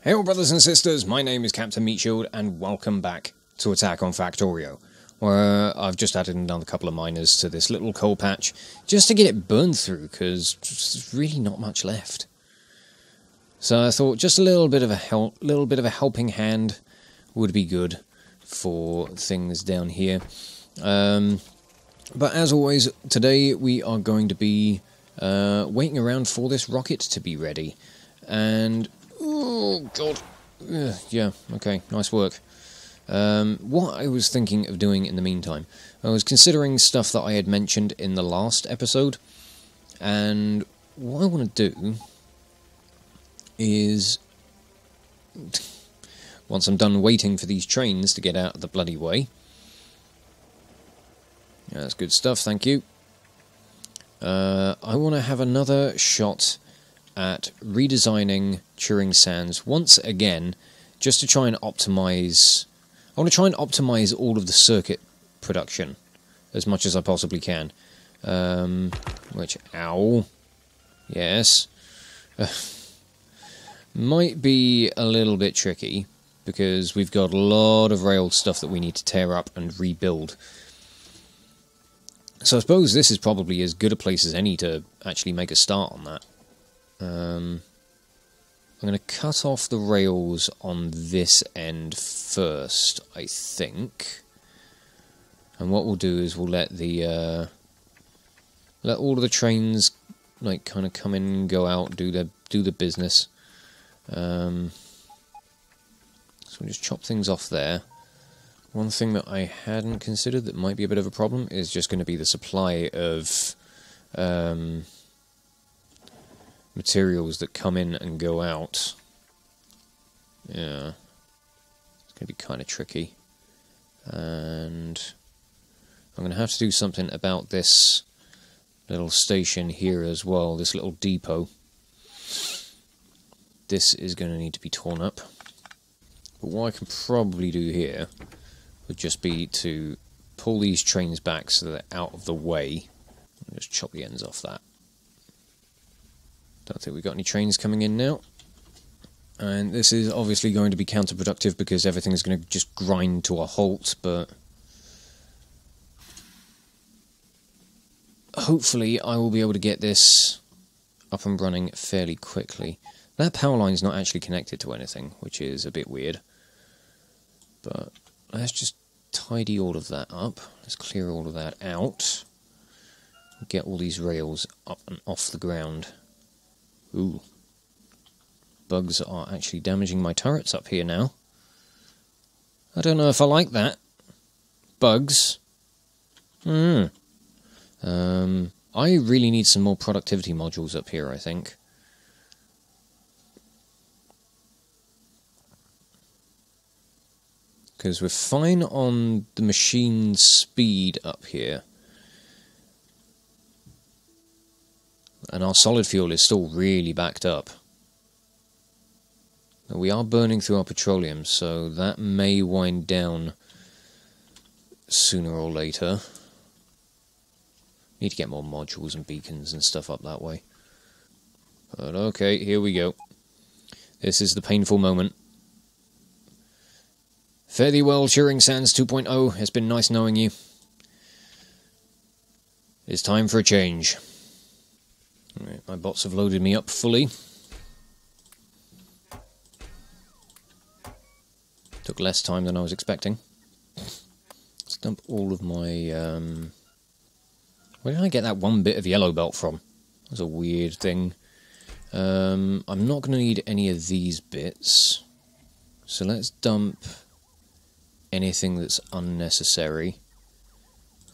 Hail brothers and sisters, my name is Captain Meatshield and welcome back to Attack on Factorio, where I've just added another couple of miners to this little coal patch just to get it burned through, because there's really not much left. So I thought just a little bit of a helping hand would be good for things down here. But as always, today we are going to be waiting around for this rocket to be ready. And oh god, yeah, okay, nice work. What I was thinking of doing in the meantime, I was considering stuff that I had mentioned in the last episode, and what I want to do is, once I'm done waiting for these trains to get out of the bloody way, that's good stuff, thank you, I want to have another shot at redesigning Turing Sands once again, just to try and optimize. I want to try and optimize all of the circuit production as much as I possibly can. Which, ow, yes, might be a little bit tricky because we've got a lot of rail stuff that we need to tear up and rebuild. So I suppose this is probably as good a place as any to actually make a start on that. I'm going to cut off the rails on this end first, I think. And what we'll do is we'll let the let all of the trains like kind of come in and go out, do the business. So we'll just chop things off there. One thing that I hadn't considered that might be a bit of a problem is just going to be the supply of materials that come in and go out. Yeah, it's going to be kind of tricky. And I'm going to have to do something about this little station here as well, this little depot. This is going to need to be torn up. But what I can probably do here would just be to pull these trains back so they're out of the way. I'll just chop the ends off that. Don't think we've got any trains coming in now. And this is obviously going to be counterproductive because everything is going to just grind to a halt, but hopefully I will be able to get this up and running fairly quickly. That power line is not actually connected to anything, which is a bit weird. But let's just tidy all of that up. Let's clear all of that out. Get all these rails up and off the ground. Ooh. Bugs are actually damaging my turrets up here now. I don't know if I like that. Bugs. I really need some more productivity modules up here, I think. Because we're fine on the machine speed up here. And our solid fuel is still really backed up. We are burning through our petroleum, so that may wind down sooner or later. Need to get more modules and beacons and stuff up that way. But okay, here we go. This is the painful moment. Fare thee well, Turing Sands 2.0. It's been nice knowing you. It's time for a change. Right, my bots have loaded me up fully. Took less time than I was expecting. Let's dump all of my... Where did I get that one bit of yellow belt from? That's a weird thing. I'm not going to need any of these bits. So let's dump anything that's unnecessary.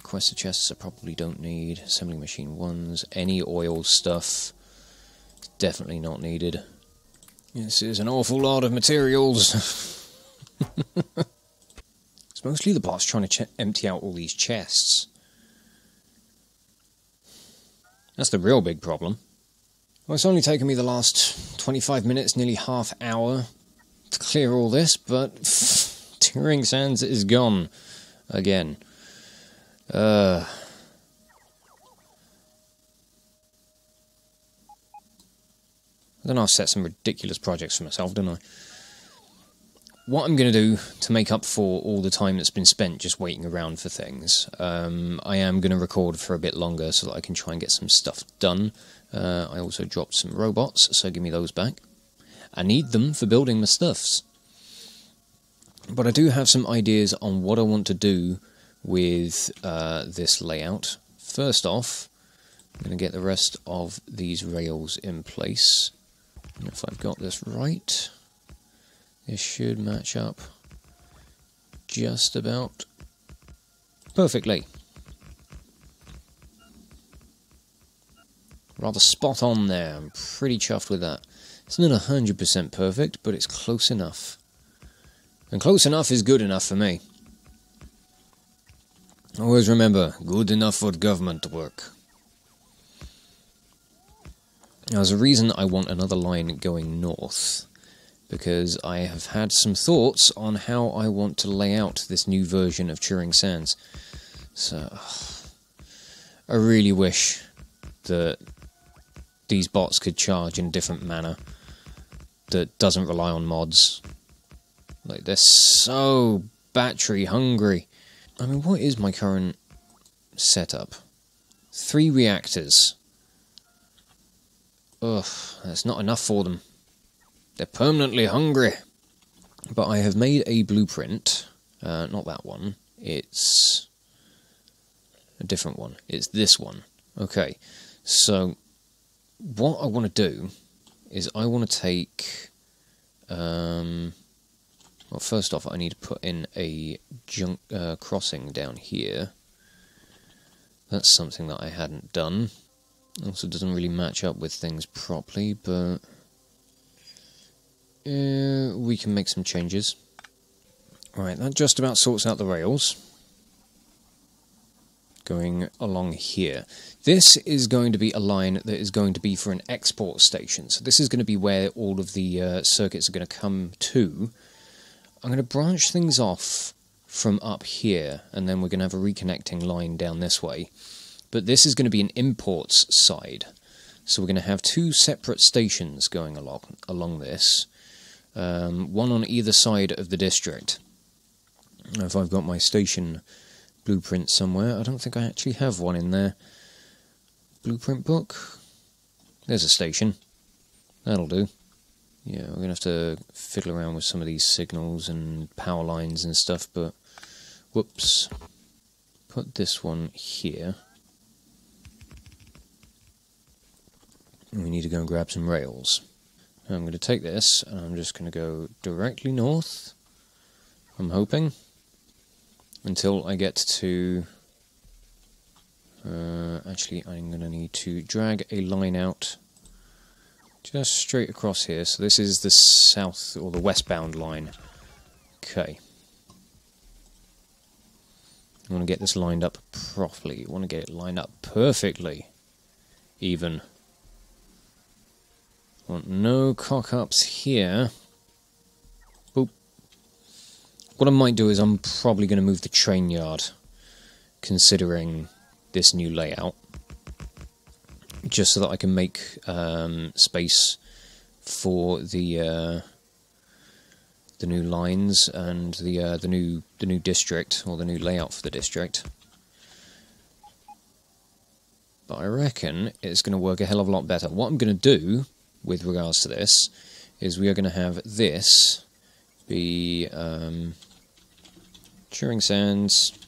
Requester chests I probably don't need. Assembly machine ones. Any oil stuff. Definitely not needed. This is an awful lot of materials. It's mostly the boss trying to empty out all these chests. That's the real big problem. Well, it's only taken me the last 25 minutes, nearly half hour, to clear all this, but Turing Sands is gone again. I don't know, I set some ridiculous projects for myself, didn't I? what I'm going to do to make up for all the time that's been spent just waiting around for things, I am going to record for a bit longer so that I can try and get some stuff done. I also dropped some robots, so give me those back. I need them for building my stuffs. But I do have some ideas on what I want to do with this layout. First off, I'm going to get the rest of these rails in place. And if I've got this right, this should match up just about perfectly. Rather spot on there. I'm pretty chuffed with that. It's not 100% perfect, but it's close enough. And close enough is good enough for me. Always remember, good enough for government work. Now, there's a reason I want another line going north, because I have had some thoughts on how I want to lay out this new version of Turing Sands. So, I really wish that these bots could charge in a different manner that doesn't rely on mods. Like, they're so battery hungry. I mean, what is my current setup? 3 reactors. Ugh, that's not enough for them. They're permanently hungry. But I have made a blueprint. Not that one. It's a different one. It's this one. Okay, so what I want to do is I want to take... well, first off, I need to put in a crossing down here. That's something that I hadn't done. Also doesn't really match up with things properly, but we can make some changes. Right, that just about sorts out the rails. Going along here. This is going to be a line that is going to be for an export station. So this is going to be where all of the circuits are going to come to. I'm going to branch things off from up here, and then we're going to have a reconnecting line down this way. But this is going to be an imports side. So we're going to have 2 separate stations going along this. One on either side of the district. If I've got my station blueprint somewhere, I don't think I actually have one in there. Blueprint book. There's a station. That'll do. Yeah, we're going to have to fiddle around with some of these signals and power lines and stuff, but... Whoops. Put this one here. And we need to go and grab some rails. Now I'm going to take this, and I'm just going to go directly north, I'm hoping, until I get to... actually, I'm going to need to drag a line out just straight across here. So this is the south, or the westbound line. Okay. I want to get this lined up properly. I want to get it lined up perfectly. Even. I want no cock-ups here. Boop. What I might do is I'm probably going to move the train yard, considering this new layout. Just so that I can make space for the new lines and the new district, or the new layout for the district. But I reckon it's going to work a hell of a lot better. What I'm going to do with regards to this is we are going to have this be Turing Sands.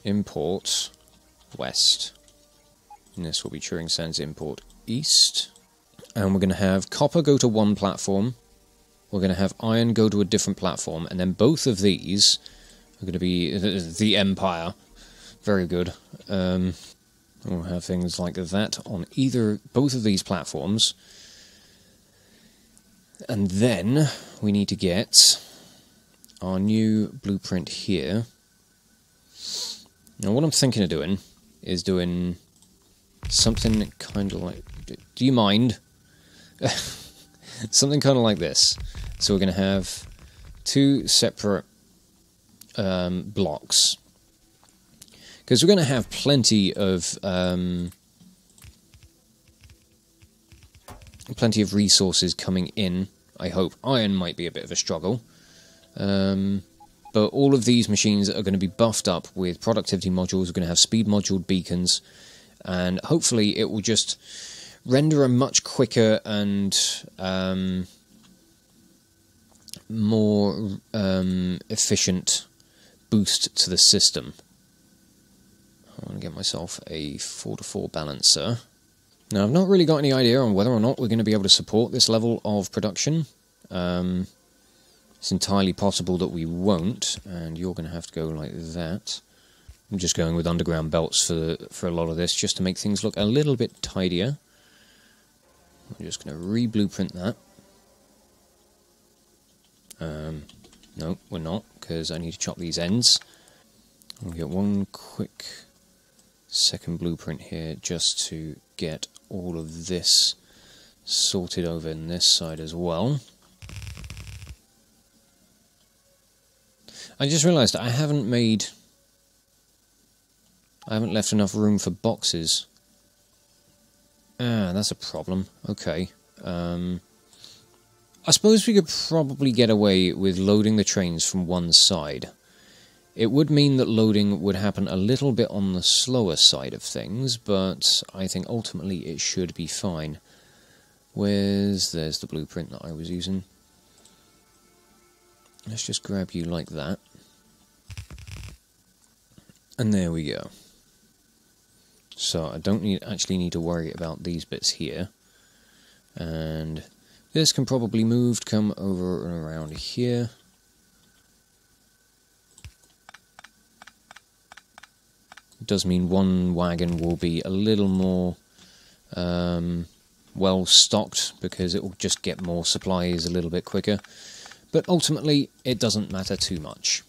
Import west, and this will be Turing Sands import east, and we're going to have copper go to one platform, we're going to have iron go to a different platform, and then both of these are going to be the Empire. Very good. We'll have things like that on both of these platforms, and then we need to get our new blueprint here. Now what I'm thinking of doing is doing something kind of like... Do you mind? Something kind of like this. So we're going to have 2 separate blocks. Because we're going to have plenty of plenty of resources coming in, I hope. Iron might be a bit of a struggle. But all of these machines are going to be buffed up with productivity modules. We're going to have speed moduled beacons, and hopefully it will just render a much quicker and more efficient boost to the system. I want to get myself a 4-to-4 balancer. Now, I've not really got any idea on whether or not we're going to be able to support this level of production. It's entirely possible that we won't, and you're going to have to go like that. I'm just going with underground belts for a lot of this, just to make things look a little bit tidier. I'm just going to re-blueprint that. No, we're not, because I need to chop these ends. I'll get one quick second blueprint here, just to get all of this sorted over in this side as well. I just realised I haven't left enough room for boxes. Ah, that's a problem. Okay. I suppose we could probably get away with loading the trains from one side. It would mean that loading would happen a little bit on the slower side of things, but I think ultimately it should be fine. There's the blueprint that I was using. Let's just grab you like that. And there we go. So I don't actually need to worry about these bits here. And this can probably move to come over and around here. It does mean one wagon will be a little more well stocked, because it will just get more supplies a little bit quicker. But ultimately, it doesn't matter too much.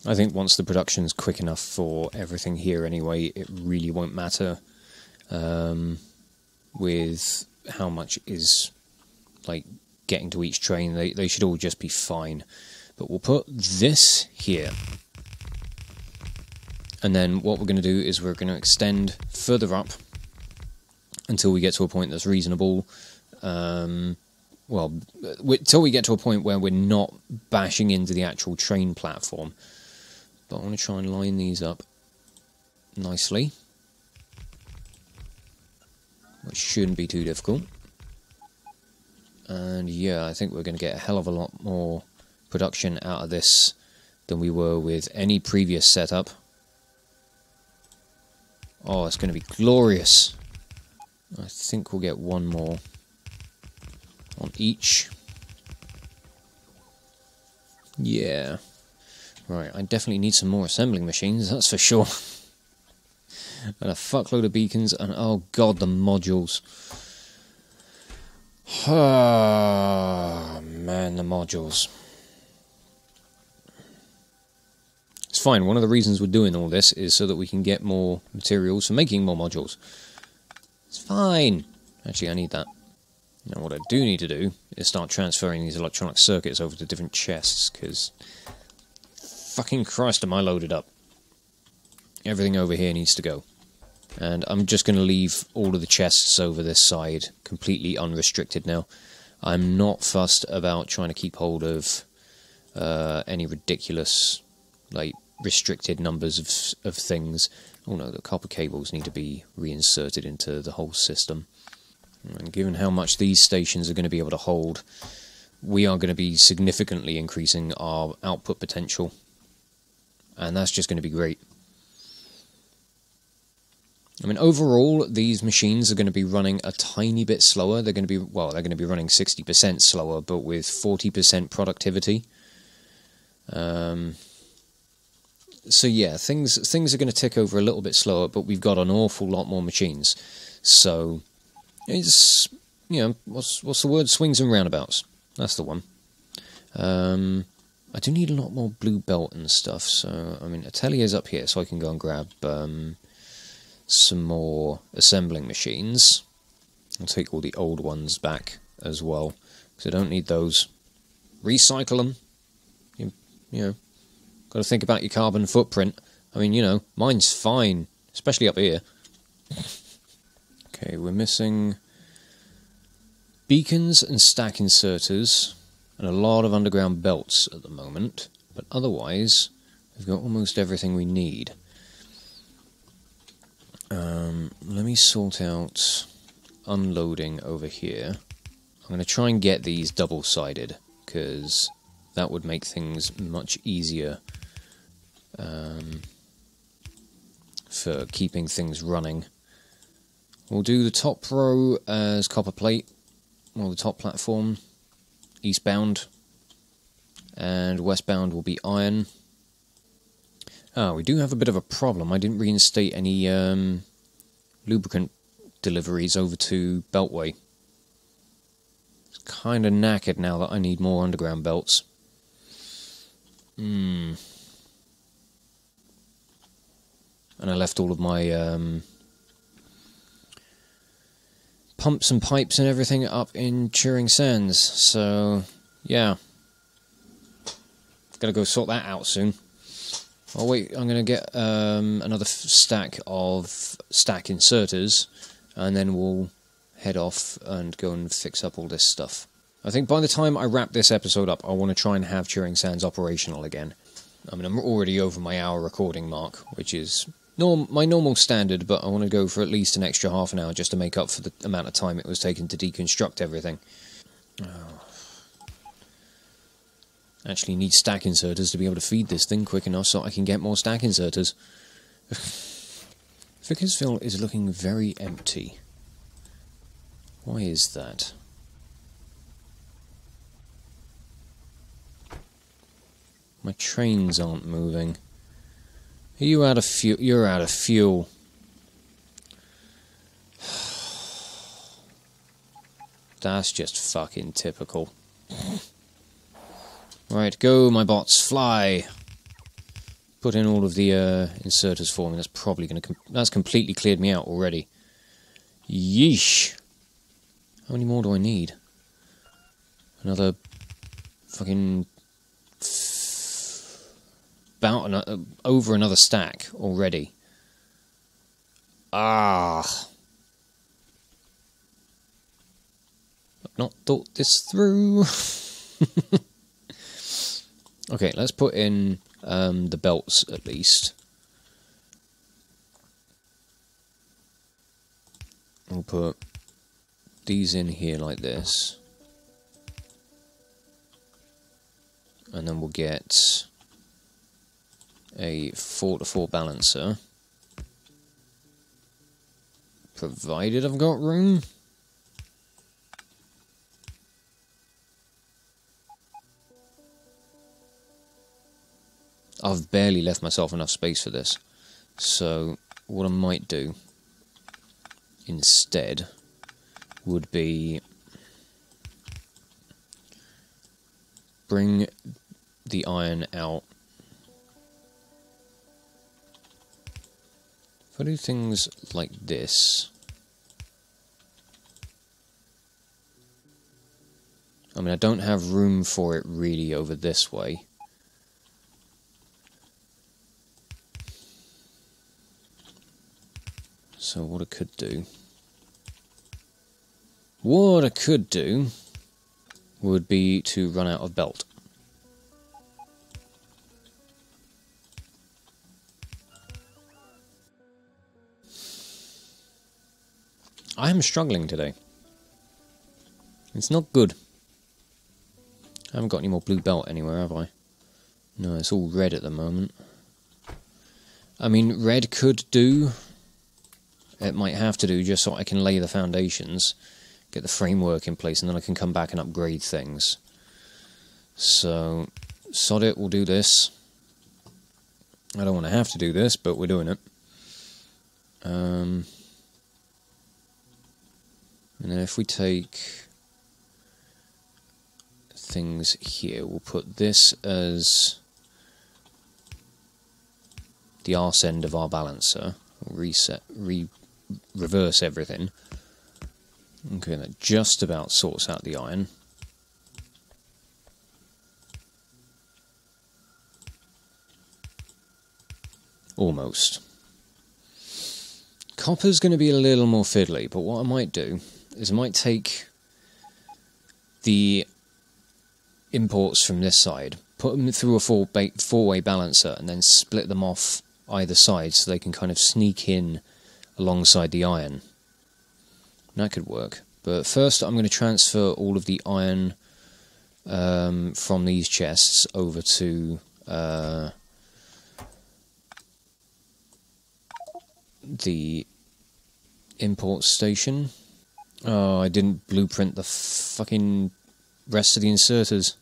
I think once the production's quick enough for everything here anyway, it really won't matter with how much is like getting to each train. They should all just be fine. But we'll put this here. And then what we're going to do is we're going to extend further up until we get to a point that's reasonable. Well, till we get to a point where we're not bashing into the actual train platform. But I want to try and line these up nicely, which shouldn't be too difficult. And yeah, I think we're going to get a hell of a lot more production out of this than we were with any previous setup. Oh, it's going to be glorious. I think we'll get one more on each. Yeah. Right, I definitely need some more assembling machines, that's for sure. And a fuckload of beacons, and oh god, the modules. Ah, man, the modules. It's fine, one of the reasons we're doing all this is so that we can get more materials for making more modules. It's fine. Actually, I need that. Now, what I do need to do is start transferring these electronic circuits over to different chests, because fucking Christ, am I loaded up. Everything over here needs to go. And I'm just going to leave all of the chests over this side completely unrestricted now. I'm not fussed about trying to keep hold of any ridiculous, like, restricted numbers of things. Oh no, the copper cables need to be reinserted into the whole system. And given how much these stations are going to be able to hold, we are going to be significantly increasing our output potential. And that's just going to be great. I mean, overall, these machines are going to be running a tiny bit slower. They're going to be, well, they're going to be running 60% slower, but with 40% productivity. So yeah, things are going to tick over a little bit slower, but we've got an awful lot more machines. So it's, you know, what's the word? Swings and roundabouts. That's the one. I do need a lot more blue belt and stuff. So I mean, Atelier's up here, so I can go and grab some more assembling machines. I'll take all the old ones back as well, because I don't need those. Recycle them. You know, got to think about your carbon footprint. I mean, you know, mine's fine, especially up here. Okay, we're missing beacons and stack inserters, and a lot of underground belts at the moment, but otherwise we've got almost everything we need. Let me sort out unloading over here. I'm going to try and get these double-sided, because that would make things much easier for keeping things running. We'll do the top row as copper plate, or the top platform, eastbound, and westbound will be iron. Ah, we do have a bit of a problem. I didn't reinstate any lubricant deliveries over to Beltway. It's kind of knackered now that I need more underground belts. And I left all of my pumps and pipes and everything up in Turing Sands, so yeah. Gotta go sort that out soon. Oh wait, I'm going to get another stack of stack inserters, and then we'll head off and go and fix up all this stuff. I think by the time I wrap this episode up, I want to try and have Turing Sands operational again. I mean, I'm already over my hour recording mark, which is my normal standard, but I want to go for at least an extra half an hour just to make up for the amount of time it was taking to deconstruct everything. Actually need stack inserters to be able to feed this thing quick enough so I can get more stack inserters. Vickersville is looking very empty. Why is that? My trains aren't moving. Are you out of fuel? You're out of fuel. That's just fucking typical. Right, go, my bots, fly! Put in all of the inserters for me. That's probably going to... That's completely cleared me out already. Yeesh! How many more do I need? Another... fucking... over another stack already. Ah! I've not thought this through. Okay, let's put in the belts at least. We'll put these in here like this. And then we'll get a 4-to-4 balancer. Provided I've got room. I've barely left myself enough space for this. So what I might do instead would be bring the iron out. If I do things like this, I mean, I don't have room for it really over this way. So what I could do would be to run out of belt. I am struggling today. It's not good. I haven't got any more blue belt anywhere, have I? No, it's all red at the moment. I mean, red could do. It might have to do just so I can lay the foundations, get the framework in place, and then I can come back and upgrade things. So, sod it, we'll do this. I don't want to have to do this, but we're doing it. And then if we take things here, we'll put this as the arse end of our balancer. We'll reverse everything. Okay, that just about sorts out the iron. Almost. Copper's going to be a little more fiddly, but what I might do is I might take the imports from this side, put them through a four-way balancer, and then split them off either side so they can kind of sneak in alongside the iron. That could work. But first I'm going to transfer all of the iron from these chests over to the import station. Oh, I didn't blueprint the fucking rest of the inserters.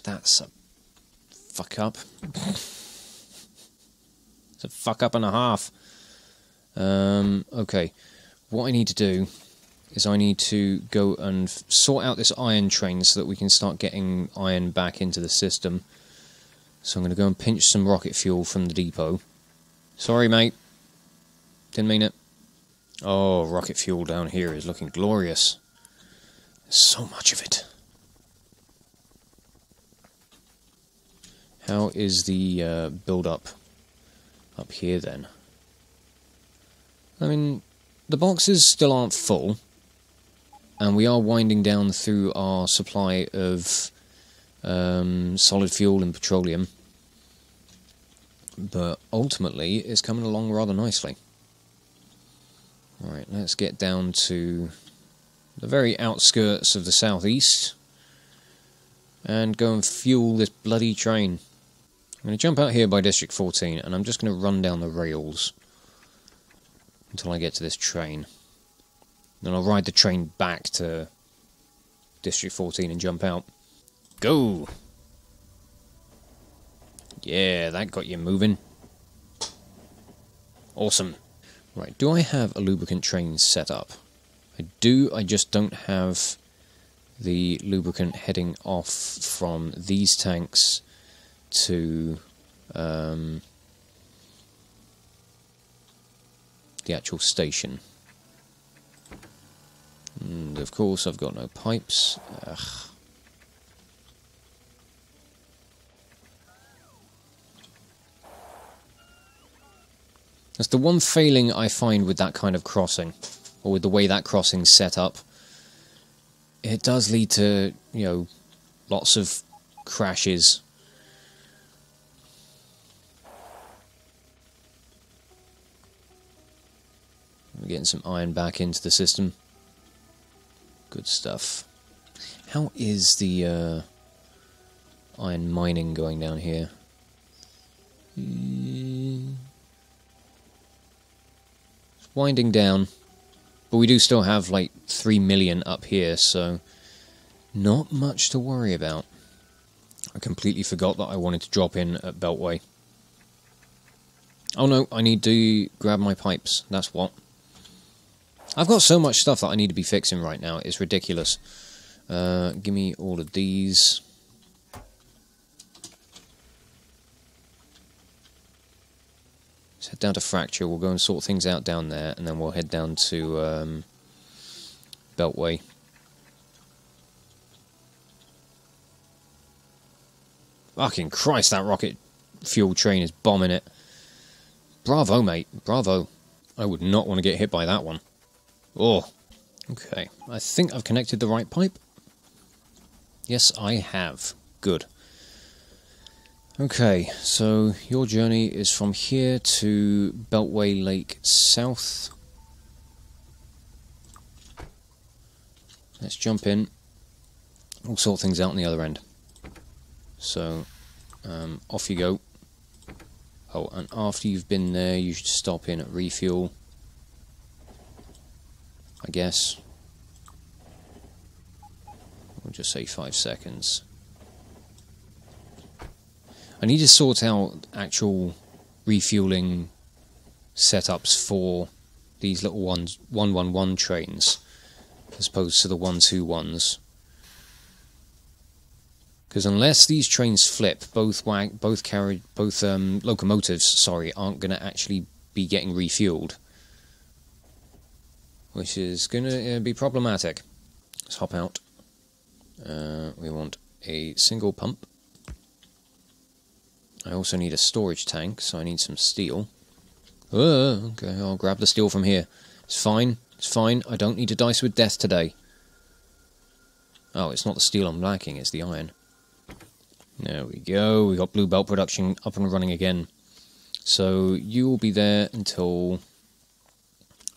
That's a fuck up. It's a fuck up and a half. Okay. What I need to do is I need to go and sort out this iron train so that we can start getting iron back into the system. So I'm going to go and pinch some rocket fuel from the depot. Sorry, mate. Didn't mean it. Oh, rocket fuel down here is looking glorious. There's so much of it. How is the build-up up here, then? I mean, the boxes still aren't full, and we are winding down through our supply of solid fuel and petroleum, but ultimately it's coming along rather nicely. Alright, let's get down to the very outskirts of the southeast and go and fuel this bloody train. I'm going to jump out here by District 14, and I'm just going to run down the rails until I get to this train. Then I'll ride the train back to District 14 and jump out. Go! Yeah, that got you moving. Awesome. Right, do I have a lubricant train set up? I do, I just don't have the lubricant heading off from these tanks to the actual station. And of course I've got no pipes. Ugh. That's the one failing I find with that kind of crossing, or with the way that crossing's set up. It does lead to, you know, lots of crashes. We're getting some iron back into the system. Good stuff. How is the iron mining going down here? It's winding down, but we do still have like 3 million up here, so not much to worry about. I completely forgot that I wanted to drop in at Beltway. Oh no, I need to grab my pipes, that's what. I've got so much stuff that I need to be fixing right now, it's ridiculous. Give me all of these. Let's head down to Factorio, we'll go and sort things out down there, and then we'll head down to Beltway. Fucking Christ, that rocket fuel train is bombing it. Bravo, mate, bravo. I would not want to get hit by that one. Oh, okay. I think I've connected the right pipe. Yes, I have. Good. Okay, so your journey is from here to Beltway Lake South. Let's jump in. We'll sort things out on the other end. So, off you go. Oh, and after you've been there, you should stop in at refuel. I guess. We'll just say 5 seconds. I need to sort out actual refueling setups for these little 111 trains, as opposed to the 121s. Because unless these trains flip, both locomotives, sorry, aren't going to actually be getting refueled, which is going to be problematic. Let's hop out. We want a single pump. I also need a storage tank, so I need some steel. Okay, I'll grab the steel from here. It's fine, I don't need to dice with death today. Oh, it's not the steel I'm lacking, it's the iron. There we go, we got blue belt production up and running again. So you will be there until...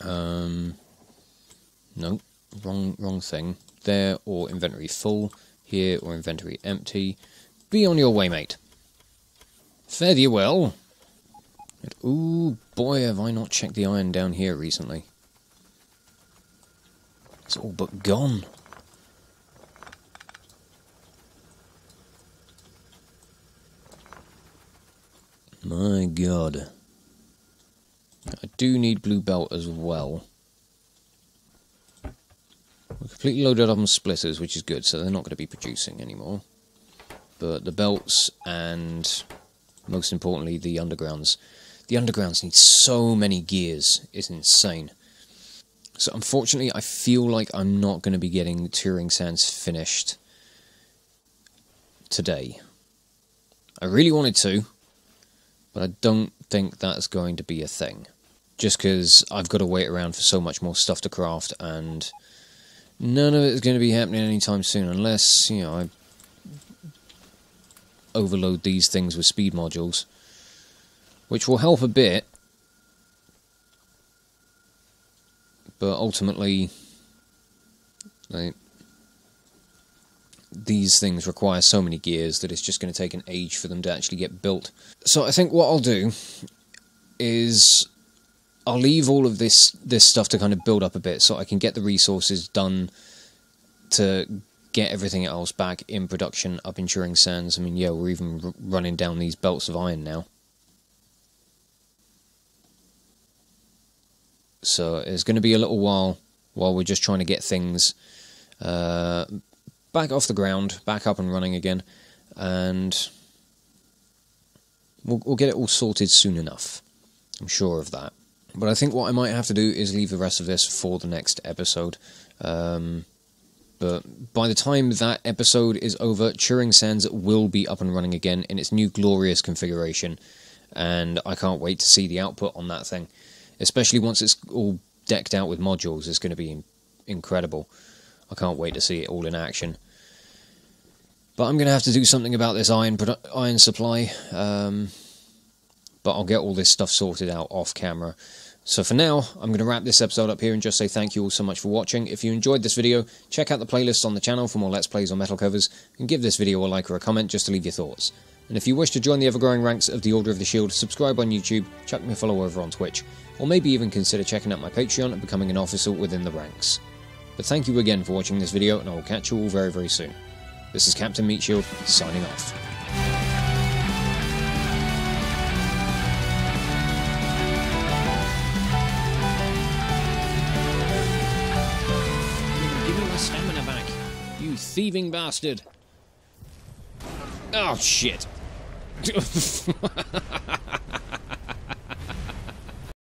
no, wrong thing. There, or inventory full. Here, or inventory empty. Be on your way, mate. Fare thee well. And, ooh, boy, have I not checked the iron down here recently. It's all but gone. My god. I do need blue belt as well. We're completely loaded up on splitters, which is good, so they're not going to be producing anymore. But the belts and, most importantly, the undergrounds. The undergrounds need so many gears, it's insane. So unfortunately, I feel like I'm not going to be getting Turing Sands finished today. I really wanted to, but I don't think that's going to be a thing. Just because I've got to wait around for so much more stuff to craft, and none of it is going to be happening anytime soon, unless, you know, I overload these things with speed modules, which will help a bit, but ultimately, these things require so many gears that it's just going to take an age for them to actually get built. So I think what I'll do is I'll leave all of this stuff to kind of build up a bit so I can get the resources done to get everything else back in production up in Turing Sands. I mean, yeah, we're even running down these belts of iron now. So it's going to be a little while we're just trying to get things back off the ground, back up and running again, and we'll get it all sorted soon enough. I'm sure of that. But I think what I might have to do is leave the rest of this for the next episode. But by the time that episode is over, Turing Sands will be up and running again in its new glorious configuration, and I can't wait to see the output on that thing. Especially once it's all decked out with modules, it's going to be incredible. I can't wait to see it all in action. But I'm going to have to do something about this iron supply, but I'll get all this stuff sorted out off camera. So for now, I'm going to wrap this episode up here and just say thank you all so much for watching. If you enjoyed this video, check out the playlists on the channel for more Let's Plays on metal covers, and give this video a like or a comment just to leave your thoughts. And if you wish to join the ever-growing ranks of the Order of the Shield, subscribe on YouTube, chuck me a follow over on Twitch, or maybe even consider checking out my Patreon and becoming an officer within the ranks. But thank you again for watching this video, and I will catch you all very, very soon. This is Captain Meatshield, signing off. Give me my stamina back, you thieving bastard! Oh, shit!